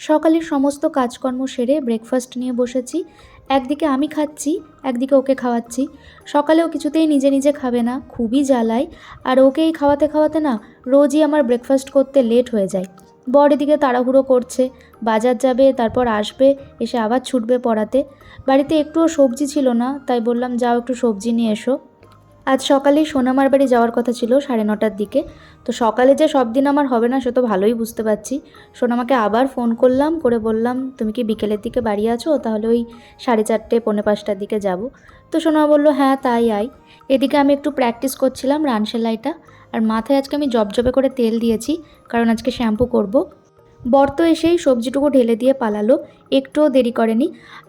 সকালের সমস্ত কাজকর্ম সেরে ব্রেকফাস্ট নিয়ে বসেছি। একদিকে আমি খাচ্ছি, একদিকে ওকে খাওয়াচ্ছি। সকালেও কিছুতেই নিজে নিজে খাবে না, খুবই জ্বালায়। আর ওকেই খাওয়াতে খাওয়াতে না রোজই আমার ব্রেকফাস্ট করতে লেট হয়ে যায়। বর এদিকে তাড়াহুড়ো করছে, বাজার যাবে, তারপর আসবে, এসে আবার ছুটবে পড়াতে। বাড়িতে একটুও সবজি ছিল না, তাই বললাম যাও একটু সবজি নিয়ে এসো। আজ সকালেই সোনামার বাড়ি যাওয়ার কথা ছিল 9:30টার দিকে। তো সকালে যে সব দিন আমার হবে না সে তো ভালোই বুঝতে পারছি। সোনামাকে আবার ফোন করলাম, করে বললাম তুমি কি বিকেলের দিকে বাড়ি আছো, তাহলে ওই 4:30 পৌনে 5টার দিকে যাব। তো সোনামা বললো হ্যাঁ তাই আয়। এদিকে আমি একটু প্র্যাকটিস করছিলাম রান সেলাইটা। আর মাথায় আজকে আমি জবজবে করে তেল দিয়েছি, কারণ আজকে শ্যাম্পু করব। বর তো এসেই সবজিটুকু ঢেলে দিয়ে পালালো, একটুও দেরি করেনি।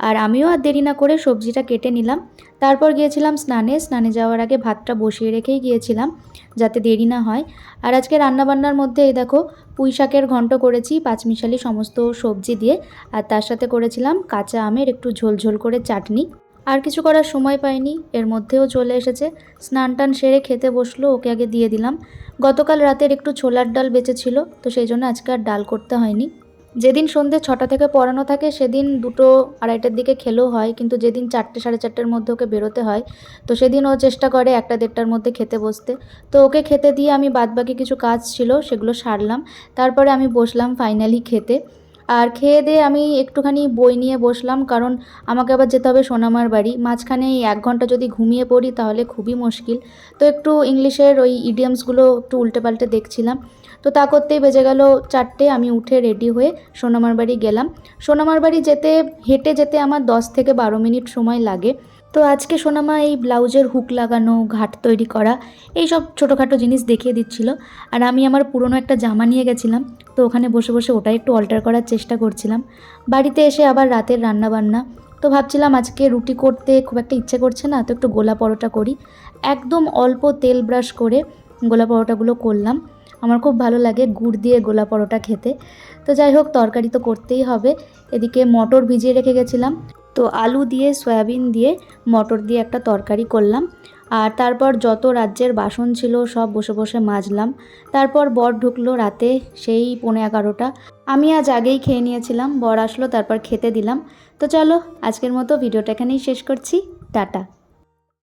আর আমিও আর দেরি না করে সবজিটা কেটে নিলাম। তারপর গিয়েছিলাম স্নানে যাওয়ার আগে ভাতটা বসিয়ে রেখেই গিয়েছিলাম, যাতে দেরি না হয়। আর আজকে রান্নাবান্নার মধ্যে এই দেখো পুঁই শাকের ঘন্ট করেছি পাঁচমিশালি সমস্ত সবজি দিয়ে। আর তার সাথে করেছিলাম কাঁচা আমের একটু ঝোল করে চাটনি। আর কিছু করার সময় পাইনি, এর মধ্যেও চলে এসেছে। স্নান টান সেরে খেতে বসলো, ওকে আগে দিয়ে দিলাম। গতকাল রাতের একটু ছোলার ডাল বেঁচেছিল, তো সেই জন্য আজকে আর ডাল করতে হয়নি। যেদিন সন্ধ্যে 6টা থেকে পড়ানো থাকে সেদিন 2টো 2:30টার দিকে খেলেও হয়, কিন্তু যেদিন 4টে 4:30টার মধ্যে ওকে বেরোতে হয়, তো সেদিন ও চেষ্টা করে 1টা 1:30টার মধ্যে খেতে বসতে। তো ওকে খেতে দিয়ে আমি বাদবাকি কিছু কাজ ছিল সেগুলো সারলাম। তারপরে আমি বসলাম ফাইনালি খেতে। আর খেয়ে দিয়ে আমি একটুখানি বই নিয়ে বসলাম, কারণ আমাকে আবার যেতে হবে সোনামার বাড়ি। মাঝখানে এই 1 ঘন্টা যদি ঘুমিয়ে পড়ি তাহলে খুবই মুশকিল। তো একটু ইংলিশের ওই ইডিয়ামসগুলো একটু উল্টে পাল্টে দেখছিলাম। তো তা করতেই বেজে গেল 4টে। আমি উঠে রেডি হয়ে সোনামার বাড়ি গেলাম। সোনামার বাড়ি হেঁটে যেতে আমার 10 থেকে 12 মিনিট সময় লাগে। তো আজকে সোনামা এই ব্লাউজের হুক লাগানো, ঘাট তৈরি করা, এই সব ছোটোখাটো জিনিস দেখিয়ে দিচ্ছিল। আর আমি আমার পুরনো একটা জামা নিয়ে গেছিলাম, তো ওখানে বসে বসে ওটাই একটু অল্টার করার চেষ্টা করছিলাম। বাড়িতে এসে আবার রাতের রান্নাবান্না। তো ভাবছিলাম আজকে রুটি করতে খুব একটা ইচ্ছে করছে না, তো একটু গোলা পরোটা করি। একদম অল্প তেল ব্রাশ করে গোলা পরোটাগুলো করলাম। আমার খুব ভালো লাগে গুড় দিয়ে গোলা পরোটা খেতে। তো যাই হোক, তরকারি তো করতেই হবে। এদিকে মটর ভিজিয়ে রেখে গেছিলাম, তো আলু দিয়ে সয়াবিন দিয়ে মটর দিয়ে একটা তরকারি করলাম। আর তারপর যত রাজ্যের বাসন ছিল সব বসে বসে মাজলাম। তারপর বর ঢুকলো রাতে সেই 11:15। আমি আজ আগেই খেয়ে নিয়েছিলাম, বর আসলো তারপর খেতে দিলাম। তো চলো আজকের মতো ভিডিওটা এখানেই শেষ করছি। টাটা।